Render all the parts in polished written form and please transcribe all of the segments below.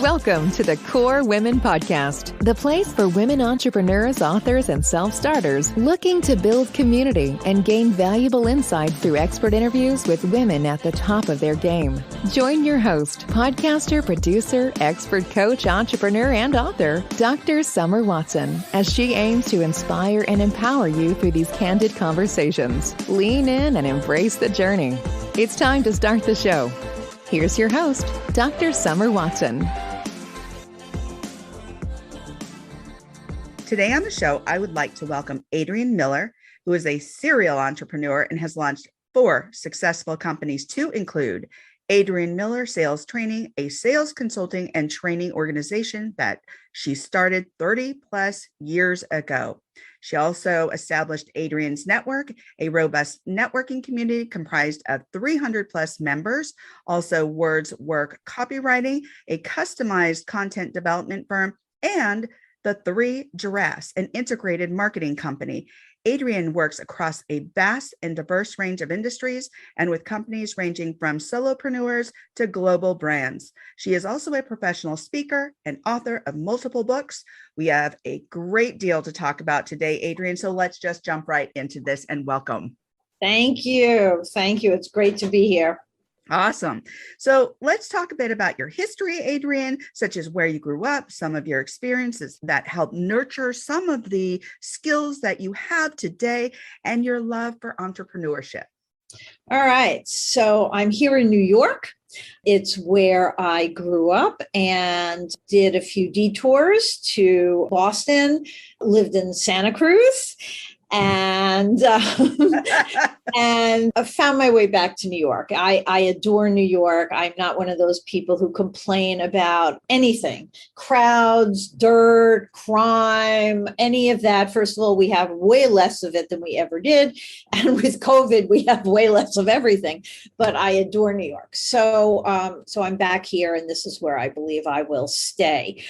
Welcome to the Core Women Podcast, the place for women entrepreneurs, authors, and self-starters looking to build community and gain valuable insight through expert interviews with women at the top of their game. Join your host, podcaster, producer, expert coach, entrepreneur, and author, Dr. Summer Watson, as she aims to inspire and empower you through these candid conversations. Lean in and embrace the journey. It's time to start the show. Here's your host, Dr. Summer Watson. Today on the show, I would like to welcome Adrian Miller, who is a serial entrepreneur and has launched 4 successful companies to include Adrian Miller Sales Training, a sales consulting and training organization that she started 30 plus years ago. She also established Adrian's Network, a robust networking community comprised of 300 plus members. Also, Words Work Copywriting, a customized content development firm, and the 3 Giraffes, an integrated marketing company. Adrian works across a vast and diverse range of industries and with companies ranging from solopreneurs to global brands. She is also a professional speaker and author of multiple books. We have a great deal to talk about today, Adrian. So let's just jump right into this and welcome. Thank you. Thank you. It's great to be here. Awesome. So let's talk a bit about your history, Adrian, such as where you grew up, some of your experiences that helped nurture some of the skills that you have today, and your love for entrepreneurship. All right. So I'm here in New York. It's where I grew up and did a few detours to Boston, lived in Santa Cruz, and I found my way back to New York. I adore New York. I'm not one of those people who complain about anything, crowds, dirt, crime, any of that. First of all, we have way less of it than we ever did. And with COVID, we have way less of everything, but I adore New York. So I'm back here, and this is where I believe I will stay.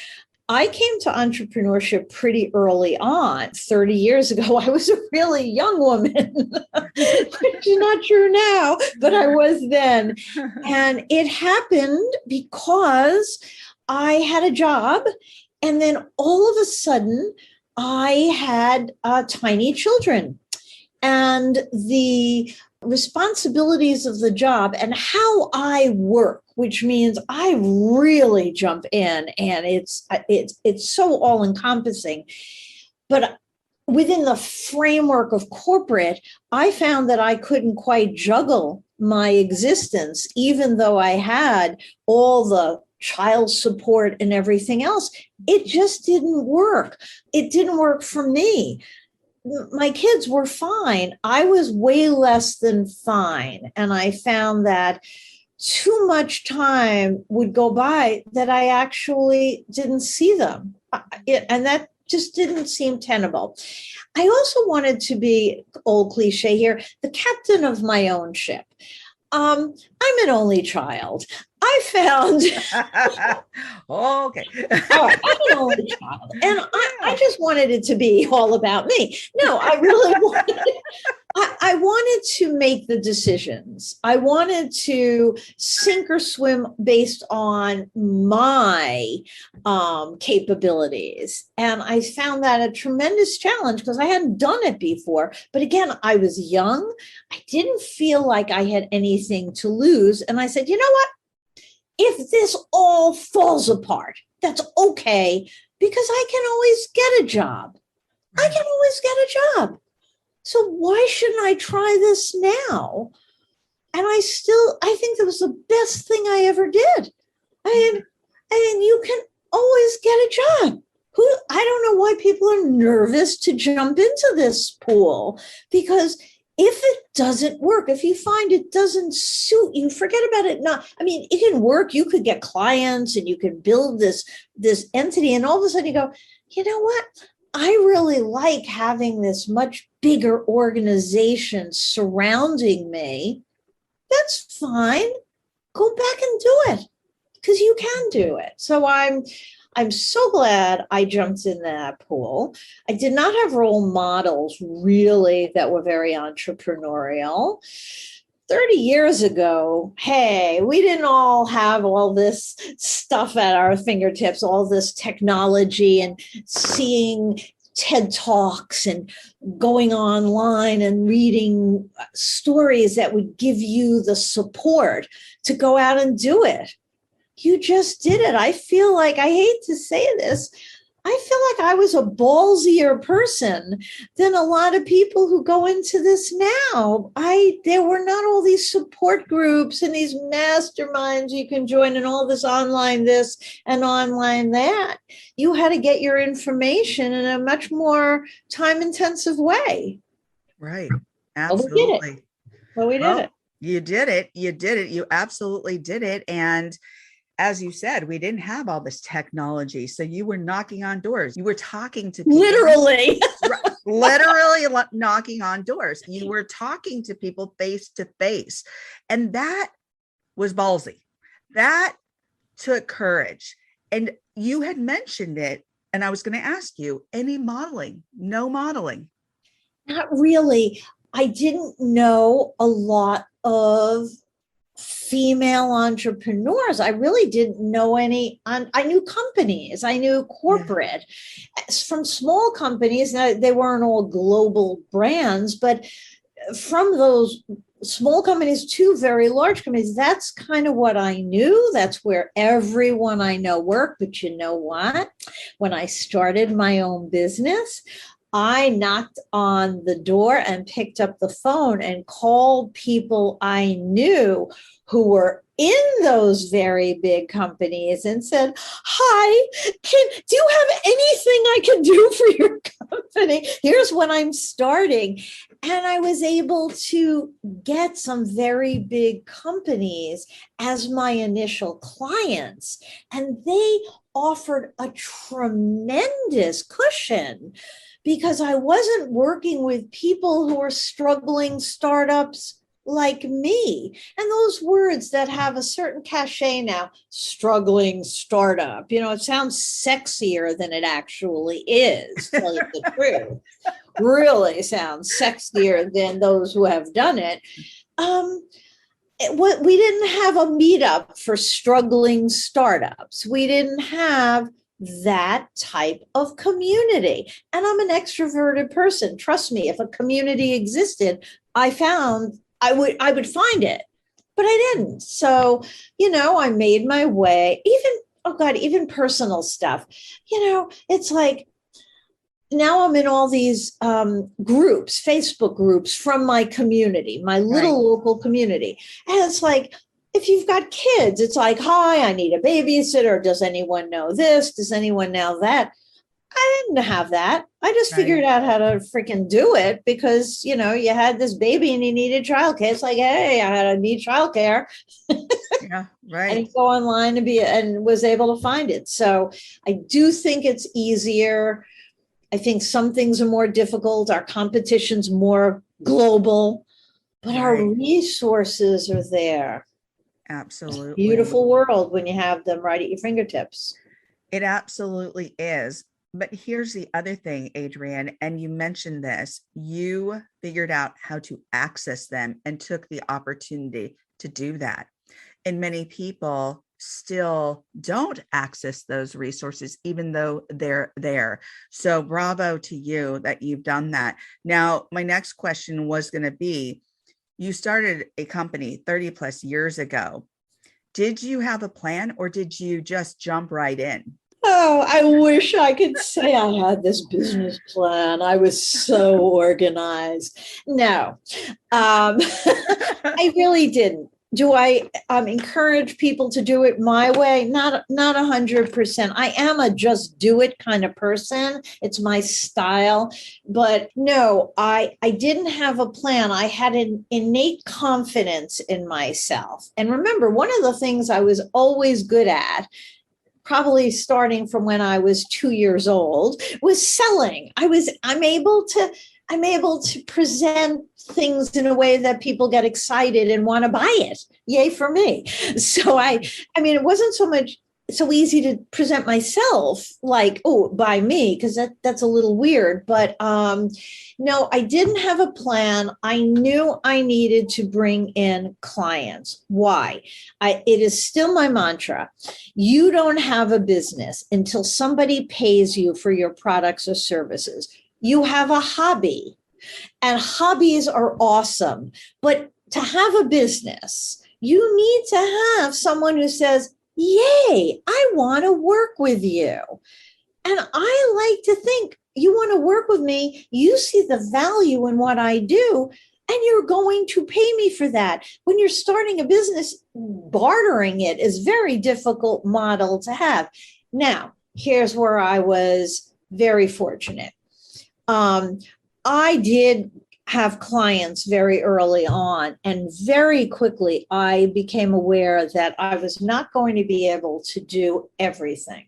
I came to entrepreneurship pretty early on. 30 years ago, I was a really young woman, which is not true now, but I was then. And it happened because I had a job, and then all of a sudden, I had tiny children. And the responsibilities of the job and how I work, which means I really jump in, and it's so all encompassing. But within the framework of corporate, I found that I couldn't quite juggle my existence, even though I had all the child support and everything else. It just didn't work. It didn't work for me. My kids were fine. I was way less than fine. And I found that too much time would go by that I actually didn't see them. And that just didn't seem tenable. I also wanted to be, old cliche here, the captain of my own ship. I'm an only child. I found okay. I'm an only child, and I just wanted it to be all about me. No, I really I wanted to make the decisions. I wanted to sink or swim based on my capabilities. And I found that a tremendous challenge because I hadn't done it before. But again, I was young. I didn't feel like I had anything to lose. And I said, you know what? If this all falls apart, that's okay, because I can always get a job. I can always get a job. So why shouldn't I try this now? And I think that was the best thing I ever did. And you can always get a job. I don't know why people are nervous to jump into this pool, because if it doesn't work, if you find it doesn't suit you, forget about it. It can work. You could get clients and you can build this entity. And all of a sudden you go, you know what? I really like having this much bigger organization surrounding me. That's fine. Go back and do it, because you can do it. So I'm so glad I jumped in that pool. I did not have role models really that were very entrepreneurial. 30 years ago, hey, we didn't all have all this stuff at our fingertips, all this technology and seeing TED Talks and going online and reading stories that would give you the support to go out and do it. You just did it. I feel like, I hate to say this, I feel like I was a ballsier person than a lot of people who go into this now. There were not all these support groups and these masterminds you can join and all this online this and online that. You had to get your information in a much more time-intensive way. Right. Absolutely. Well, we did it. You did it. You did it. You absolutely did it. And as you said, we didn't have all this technology. So you were knocking on doors. You were talking to people. Literally. Literally knocking on doors. You were talking to people face to face. And that was ballsy. That took courage. And you had mentioned it. And I was going to ask you, any modeling? No modeling? Not really. I didn't know a lot of female entrepreneurs. I really didn't know any. I knew companies. I knew corporate from small companies. Now, they weren't all global brands, but from those small companies to very large companies, that's kind of what I knew. That's where everyone I know worked. But you know what? When I started my own business, I knocked on the door and picked up the phone and called people I knew who were in those very big companies and said, hi, do you have anything I can do for your company? Here's what I'm starting. And I was able to get some very big companies as my initial clients. And they offered a tremendous cushion because I wasn't working with people who were struggling startups like me. And those words that have a certain cachet now, struggling startup, it sounds sexier than it actually is, to tell you the truth. Really sounds sexier than those who have done it. We didn't have a meetup for struggling startups. We didn't have that type of community. And I'm an extroverted person. Trust me, if a community existed, I would find it, but I didn't. So, I made my way, even personal stuff. It's like, now I'm in all these groups, Facebook groups from my community, my little local community. And it's like, if you've got kids, it's like, hi, I need a babysitter. Does anyone know this? Does anyone know that? I didn't have that. I just figured out how to freaking do it because, you had this baby and you needed childcare. It's like, hey, I need childcare. Yeah, right. And you go online and was able to find it. So I do think it's easier. I think some things are more difficult. Our competition's more global, but our resources are there. Absolutely. It's a beautiful world when you have them right at your fingertips. It absolutely is. But here's the other thing, Adrian, and you mentioned this, you figured out how to access them and took the opportunity to do that. And many people still don't access those resources, even though they're there. So bravo to you that you've done that. Now, my next question was going to be, you started a company 30 plus years ago. Did you have a plan or did you just jump right in? Oh, I wish I could say I had this business plan. I was so organized. No, I really didn't. Do I encourage people to do it my way? Not 100%. I am a just do it kind of person. It's my style. But no, I didn't have a plan. I had an innate confidence in myself. And remember, one of the things I was always good at, probably starting from when I was 2 years old, was selling. I'm able to present things in a way that people get excited and want to buy it. Yay for me. So it wasn't so much so easy to present myself like, oh, by me, because that's a little weird. But no, I didn't have a plan. I knew I needed to bring in clients. Why? It is still my mantra. You don't have a business until somebody pays you for your products or services. You have a hobby, and hobbies are awesome. But to have a business, you need to have someone who says, yay, I want to work with you. And I like to think you want to work with me. You see the value in what I do, and you're going to pay me for that. When you're starting a business, bartering it is a very difficult model to have. Now, here's where I was very fortunate. I did have clients very early on, and very quickly I became aware that I was not going to be able to do everything.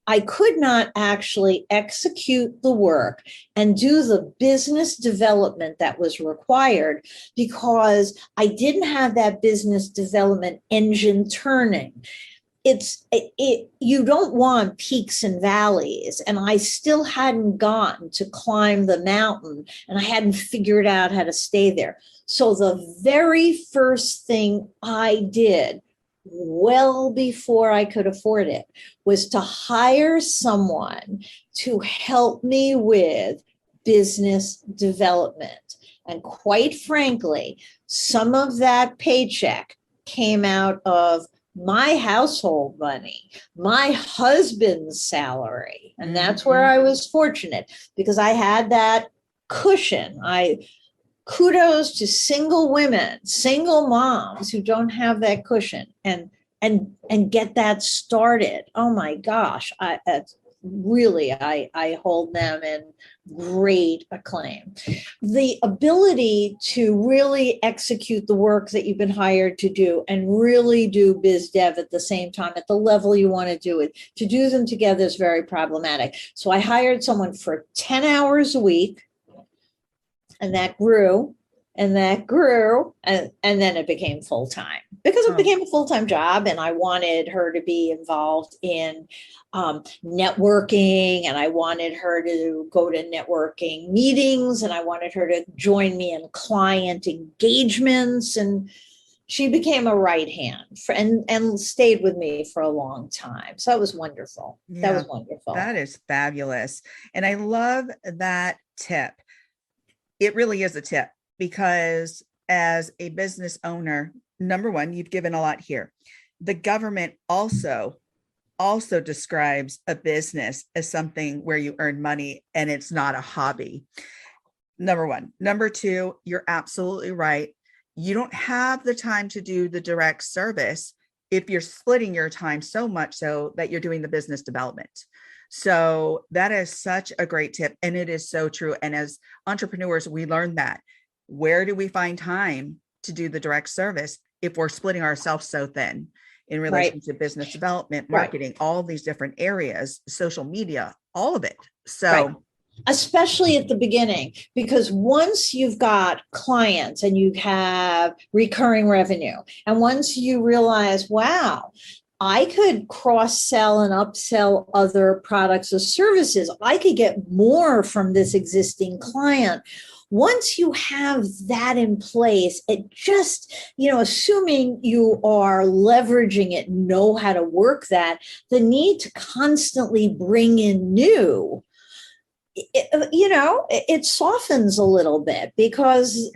I could not actually execute the work and do the business development that was required because I didn't have that business development engine turning. You don't want peaks and valleys, and I still hadn't gotten to climb the mountain, and I hadn't figured out how to stay there. So the very first thing I did, well before I could afford it, was to hire someone to help me with business development. And quite frankly, some of that paycheck came out of my household money, my husband's salary. And that's where I was fortunate, because I had that cushion. Kudos to single women, single moms who don't have that cushion and get that started. Oh my gosh. I hold them in great acclaim. The ability to really execute the work that you've been hired to do and really do biz dev at the same time at the level you want to do it, to do them together is very problematic. So I hired someone for 10 hours a week, and that grew. And that grew, and then it became full-time because it became a full-time job, and I wanted her to be involved in networking, and I wanted her to go to networking meetings, and I wanted her to join me in client engagements, and she became a right hand and stayed with me for a long time. So it was wonderful. Yeah, that was wonderful. That is fabulous. And I love that tip. It really is a tip. Because as a business owner, number one, you've given a lot here. The government also describes a business as something where you earn money and it's not a hobby. Number one. Number two, you're absolutely right. You don't have the time to do the direct service if you're splitting your time so much so that you're doing the business development. So that is such a great tip. And it is so true. And as entrepreneurs, we learn that. Where do we find time to do the direct service if we're splitting ourselves so thin in relation to business development, marketing, all these different areas, social media, all of it? So especially at the beginning, because once you've got clients and you have recurring revenue, and once you realize, wow, I could cross-sell and upsell other products or services, I could get more from this existing client. Once you have that in place, it just, assuming you are leveraging it, know how to work that, the need to constantly bring in new, it softens a little bit because,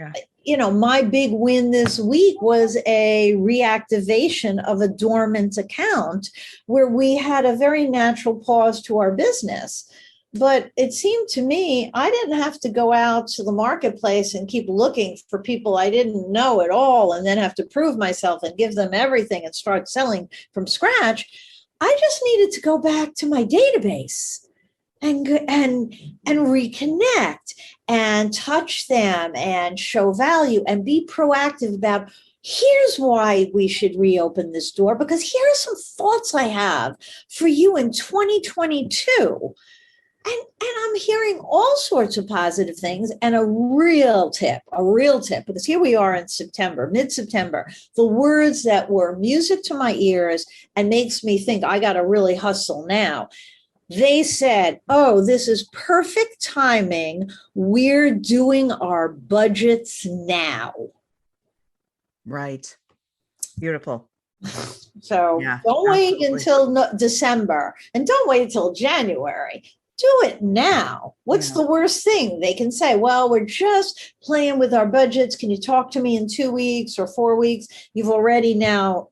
my big win this week was a reactivation of a dormant account where we had a very natural pause to our business. But it seemed to me I didn't have to go out to the marketplace and keep looking for people I didn't know at all and then have to prove myself and give them everything and start selling from scratch. I just needed to go back to my database and reconnect and touch them and show value and be proactive about, here's why we should reopen this door, because here are some thoughts I have for you in 2022. And I'm hearing all sorts of positive things. And a real tip, because here we are in September, mid-September, the words that were music to my ears and makes me think I got to really hustle now. They said, oh, this is perfect timing. We're doing our budgets now. Right. Beautiful. So Yeah, don't wait absolutely. until December, and don't wait until January. Do it now. What's Yeah. the worst thing they can say? Well, we're just playing with our budgets. Can you talk to me in 2 weeks or 4 weeks? You've already now,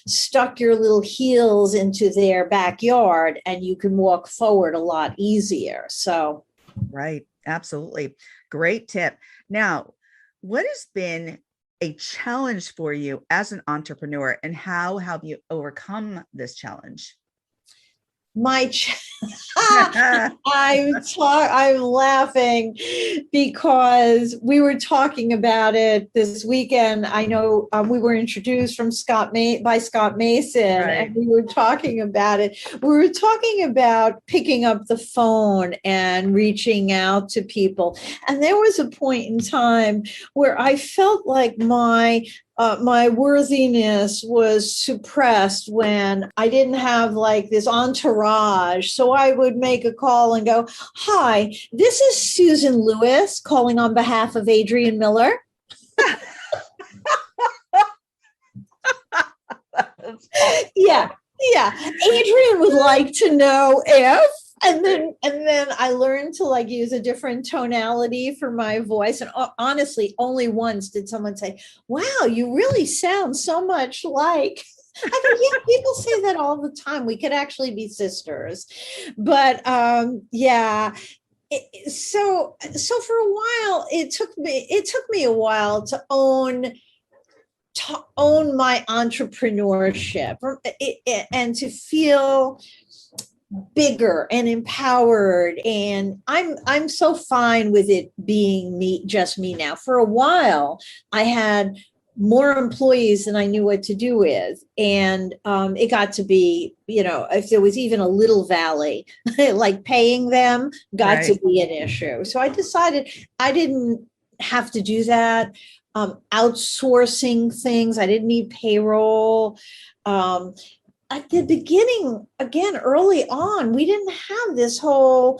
stuck your little heels into their backyard, and you can walk forward a lot easier. So, Right. Absolutely. Great tip. Now, what has been a challenge for you as an entrepreneur, and how have you overcome this challenge? I'm laughing because we were talking about it this weekend. I know we were introduced by Scott Mason, Right. and we were talking about it. We were talking about picking up the phone and reaching out to people. And there was a point in time where I felt like my worthiness was suppressed when I didn't have like this entourage. So I would make a call and go, hi, this is Susan Lewis calling on behalf of Adrian Miller. Yeah. Adrian would like to know if, and then I learned to like use a different tonality for my voice. And honestly, only once did someone say, wow, you really sound so much like. I go, yeah, people say that all the time. We could actually be sisters. But yeah. So for a while, it took me a while to own my entrepreneurship and to feel bigger and empowered. And I'm so fine with it being just me now. For a while, I had more employees than I knew what to do with. And it got to be, if there was even a little valley, like paying them got to be an issue. So I decided I didn't have to do that. Outsourcing things. I didn't need payroll. At the beginning, again, early on, we didn't have this whole,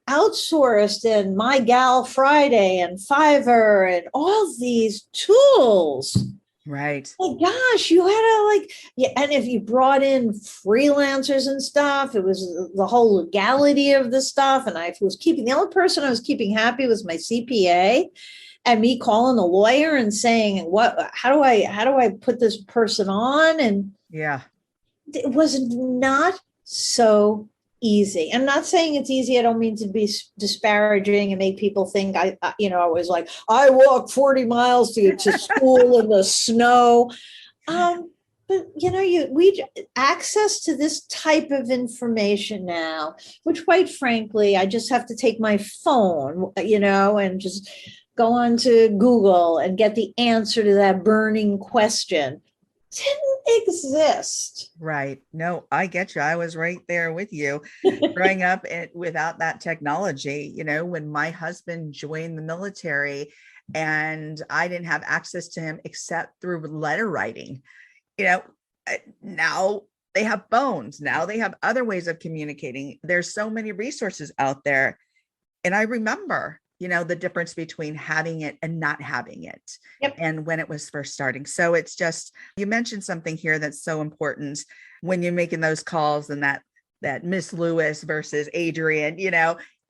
outsourced and My Gal Friday and Fiverr and all these tools. Right. Oh my gosh, you had to and if you brought in freelancers and stuff, it was the whole legality of the stuff. And the only person I was keeping happy was my CPA. And me calling the lawyer and saying, how do I put this person on? And yeah, it was not so easy. I'm not saying it's easy. I don't mean to be disparaging and make people think I was like, I walk 40 miles to get to school in the snow. But we access to this type of information now, which quite frankly, I just have to take my phone, and just go on to Google and get the answer to that burning question. Didn't exist. Right. No, I get you. I was right there with you growing up without that technology. When my husband joined the military and I didn't have access to him except through letter writing, now they have phones. Now they have other ways of communicating. There's so many resources out there. And I remember, the difference between having it and not having it. Yep. And when it was first starting. So it's just, you mentioned something here that's so important when you're making those calls, and that Miss Lewis versus Adrian,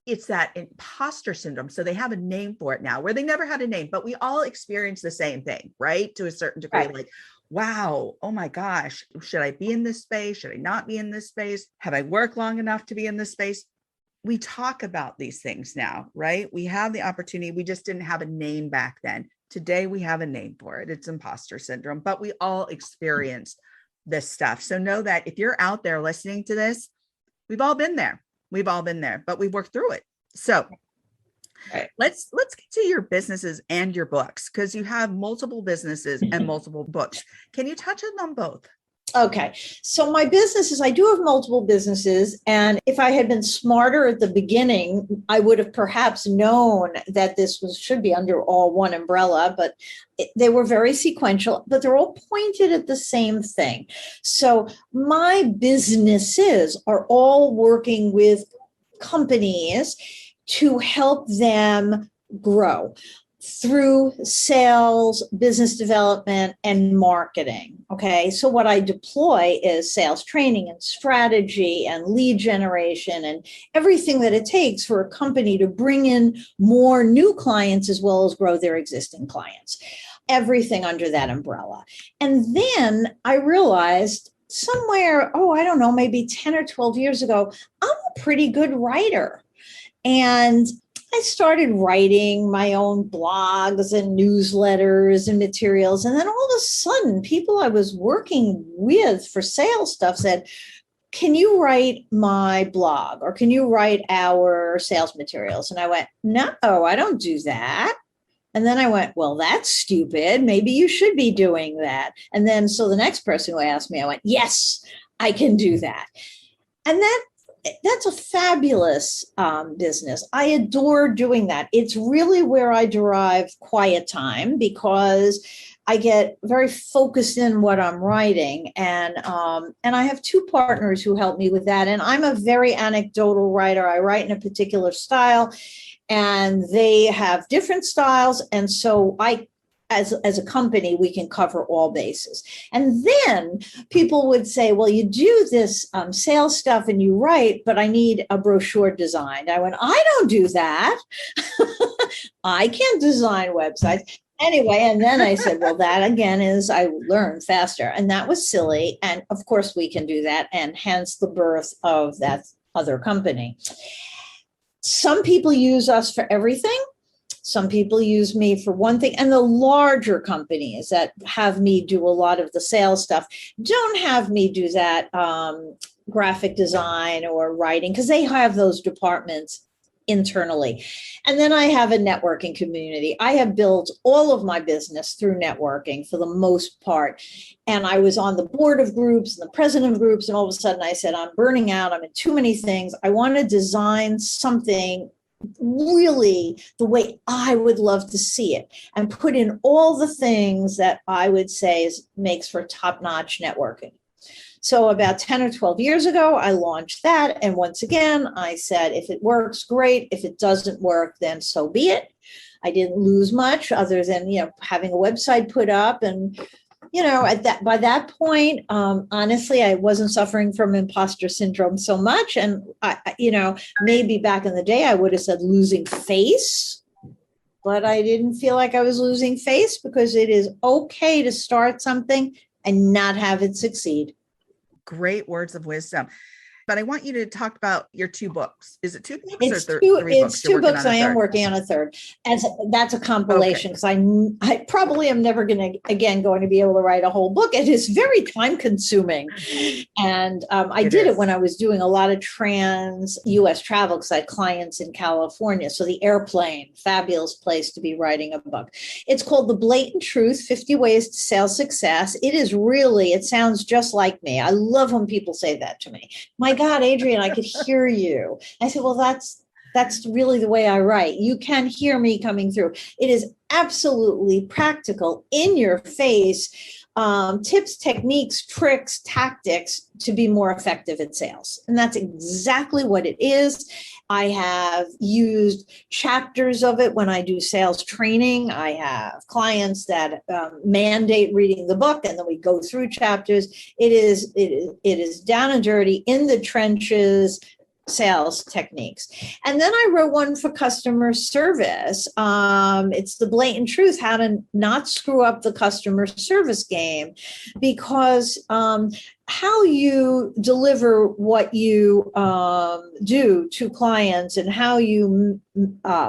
it's that imposter syndrome. So they have a name for it now, where they never had a name, but we all experience the same thing, right? To a certain degree, Right. Like, wow, oh my gosh, should I be in this space? Should I not be in this space? Have I worked long enough to be in this space? We talk about these things now, right? We have the opportunity. We just didn't have a name back then. Today, we have a name for it. It's imposter syndrome, but we all experience this stuff. So know that if you're out there listening to this, we've all been there. But we've worked through it. So Right. let's get to your businesses and your books, because you have multiple businesses and multiple books. Can you touch on them both? Okay. So my businesses, I do have multiple businesses. And if I had been smarter at the beginning, I would have perhaps known that should be under all one umbrella, but they were very sequential, but they're all pointed at the same thing. So my businesses are all working with companies to help them grow through sales, business development, and marketing. Okay. So what I deploy is sales training and strategy and lead generation and everything that it takes for a company to bring in more new clients as well as grow their existing clients. Everything under that umbrella. And then I realized somewhere, I don't know, maybe 10 or 12 years ago, I'm a pretty good writer. And I started writing my own blogs and newsletters and materials. And then all of a sudden, people I was working with for sales stuff said, can you write my blog or can you write our sales materials? And I went, no, I don't do that. And then I went, well, that's stupid. Maybe you should be doing that. And then so the next person who asked me, I went, yes, I can do that. And that's a fabulous business. I adore doing that. It's really where I derive quiet time because I get very focused in what I'm writing. And I have two partners who help me with that. And I'm a very anecdotal writer. I write in a particular style and they have different styles. And so as a company, we can cover all bases. And then people would say, well, you do this sales stuff and you write, but I need a brochure designed. I went, I don't do that. I can't design websites. Anyway, and then I said, well, that again is I learn faster. And that was silly. And of course we can do that. And hence the birth of that other company. Some people use us for everything. Some people use me for one thing. And the larger companies that have me do a lot of the sales stuff don't have me do that graphic design or writing because they have those departments internally. And then I have a networking community. I have built all of my business through networking for the most part. And I was on the board of groups and the president of groups. And all of a sudden I said, I'm burning out. I'm in too many things. I want to design something really the way I would love to see it and put in all the things that I would say makes for top-notch networking. So about 10 or 12 years ago, I launched that. And once again, I said, if it works, great. If it doesn't work, then so be it. I didn't lose much other than, having a website put up. And, by that point, honestly, I wasn't suffering from imposter syndrome so much. And, maybe back in the day, I would have said losing face. But I didn't feel like I was losing face because it is okay to start something and not have it succeed. Great words of wisdom. But I want you to talk about your two books. Is it two books it's or three books? It's two books. I am working on a third. And that's a compilation because I probably am never going to be able to write a whole book. It is very time consuming. And I did it when I was doing a lot of trans-US travel because I had clients in California. So the airplane, fabulous place to be writing a book. It's called The Blatant Truth, 50 Ways to Sales Success. It sounds just like me. I love when people say that to me. My God, Adrian, I could hear you. I said, well, that's really the way I write. You can hear me coming through. It is absolutely practical, in your face, tips, techniques, tricks, tactics to be more effective at sales. And that's exactly what it is. I have used chapters of it when I do sales training. I have clients that mandate reading the book, and then we go through chapters. It is down and dirty, in the trenches, sales techniques. And then I wrote one for customer service. It's The Blatant Truth, how to not screw up the customer service game, because how you deliver what you do to clients and how you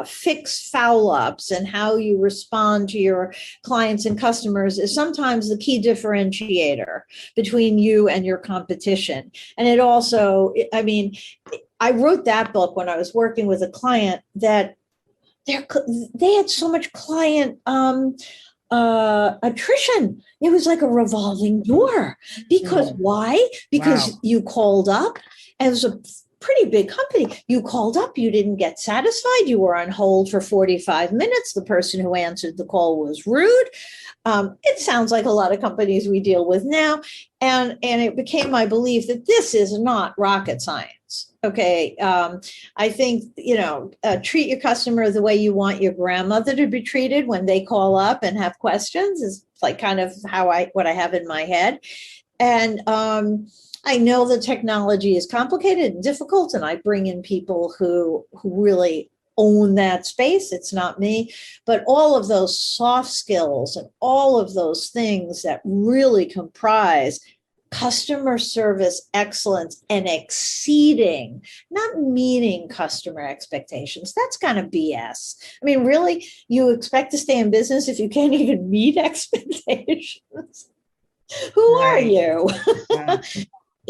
fix foul ups and how you respond to your clients and customers is sometimes the key differentiator between you and your competition. And it also, I wrote that book when I was working with a client that they had so much client attrition. It was like a revolving door. Because why? Because you called up, and it was a pretty big company. You called up, you didn't get satisfied. You were on hold for 45 minutes. The person who answered the call was rude. It sounds like a lot of companies we deal with now. And it became my belief that this is not rocket science. Okay. I think, treat your customer the way you want your grandmother to be treated when they call up and have questions is like kind of what I have in my head. And I know the technology is complicated and difficult, and I bring in people who really own that space. It's not me, but all of those soft skills and all of those things that really comprise customer service excellence and exceeding, not meeting customer expectations. That's kind of BS. I mean, really, you expect to stay in business if you can't even meet expectations? Who are you? Yeah.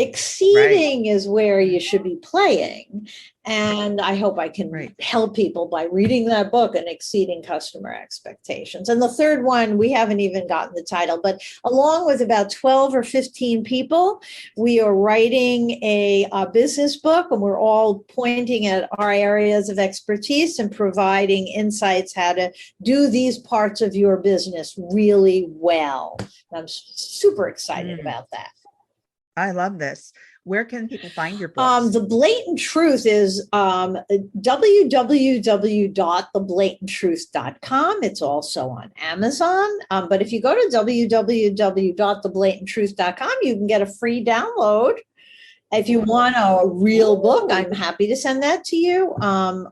Exceeding is where you should be playing. And I hope I can help people by reading that book and exceeding customer expectations. And the third one, we haven't even gotten the title, but along with about 12 or 15 people, we are writing a business book, and we're all pointing at our areas of expertise and providing insights how to do these parts of your business really well. And I'm super excited about that. I love this. Where can people find your books? The Blatant Truth is www.theblatanttruth.com. It's also on Amazon. But if you go to www.theblatanttruth.com, you can get a free download. If you want a real book, I'm happy to send that to you. Miller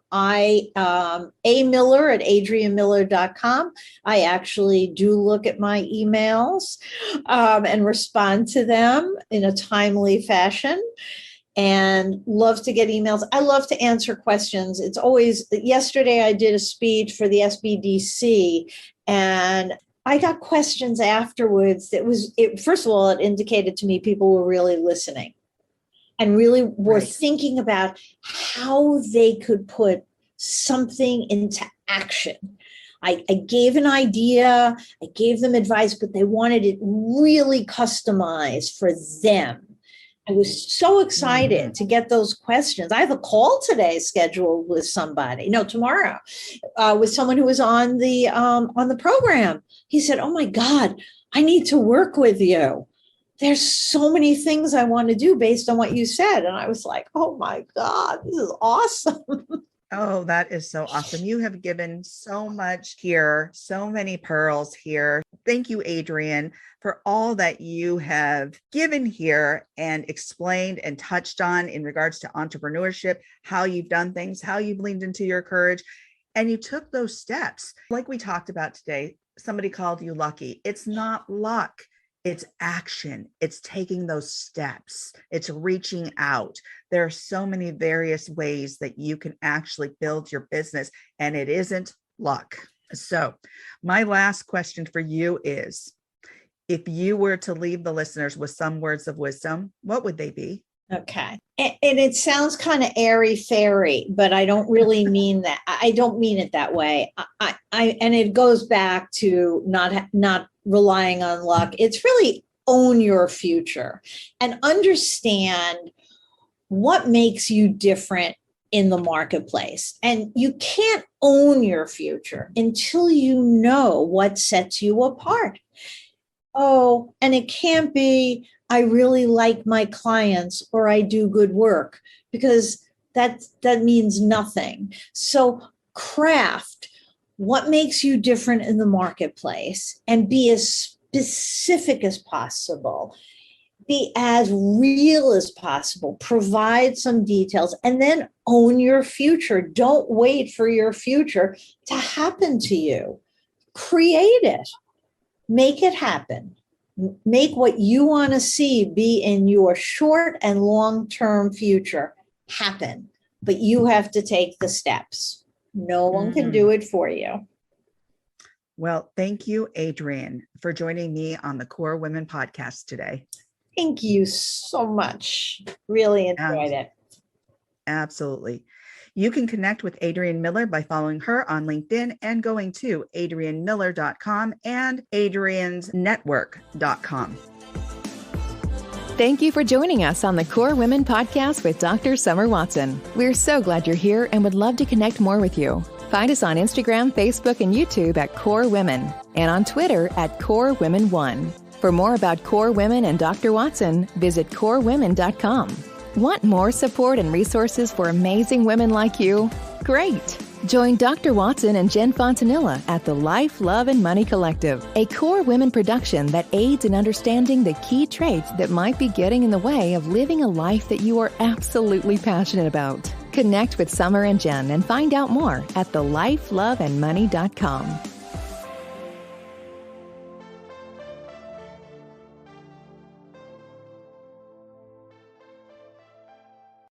at adrianmiller.com. I actually do look at my emails and respond to them in a timely fashion, and love to get emails. I love to answer questions. It's always, yesterday I did a speech for the SBDC, and I got questions afterwards. First of all, it indicated to me people were really listening and really were thinking about how they could put something into action. I gave an idea, I gave them advice, but they wanted it really customized for them. I was so excited to get those questions. I have a call today scheduled with somebody, tomorrow, with someone who was on the program. He said, "Oh my God, I need to work with you. There's so many things I want to do based on what you said." And I was like, "Oh my God, this is awesome." Oh, that is so awesome. You have given so much here, so many pearls here. Thank you, Adrian, for all that you have given here and explained and touched on in regards to entrepreneurship, how you've done things, how you've leaned into your courage, and you took those steps. Like we talked about today, somebody called you lucky. It's not luck. It's action. It's taking those steps. It's reaching out. There are so many various ways that you can actually build your business, and it isn't luck. So my last question for you is, if you were to leave the listeners with some words of wisdom, what would they be? Okay. And it sounds kind of airy-fairy, but I don't really mean that. I don't mean it that way. And it goes back to not relying on luck. It's really own your future and understand what makes you different in the marketplace. And you can't own your future until you know what sets you apart. Oh, and it can't be, I really like my clients or I do good work, because that means nothing. So craft what makes you different in the marketplace and be as specific as possible. Be as real as possible, provide some details, and then own your future. Don't wait for your future to happen to you. Create it. Make it happen. Make what you want to see be in your short and long-term future happen. But you have to take the steps. No one can do it for you. Well, thank you, Adrian, for joining me on the Core Women podcast today. Thank you so much. Really enjoyed it. Absolutely. You can connect with Adrian Miller by following her on LinkedIn and going to adrianmiller.com and adriansnetwork.com. Thank you for joining us on the Core Women Podcast with Dr. Summer Watson. We're so glad you're here and would love to connect more with you. Find us on Instagram, Facebook, and YouTube at Core Women, and on Twitter at Core Women 1. For more about Core Women and Dr. Watson, visit corewomen.com. Want more support and resources for amazing women like you? Great! Join Dr. Watson and Jen Fontanilla at the Life, Love, and Money Collective, a Core Women production that aids in understanding the key traits that might be getting in the way of living a life that you are absolutely passionate about. Connect with Summer and Jen and find out more at thelifeloveandmoney.com.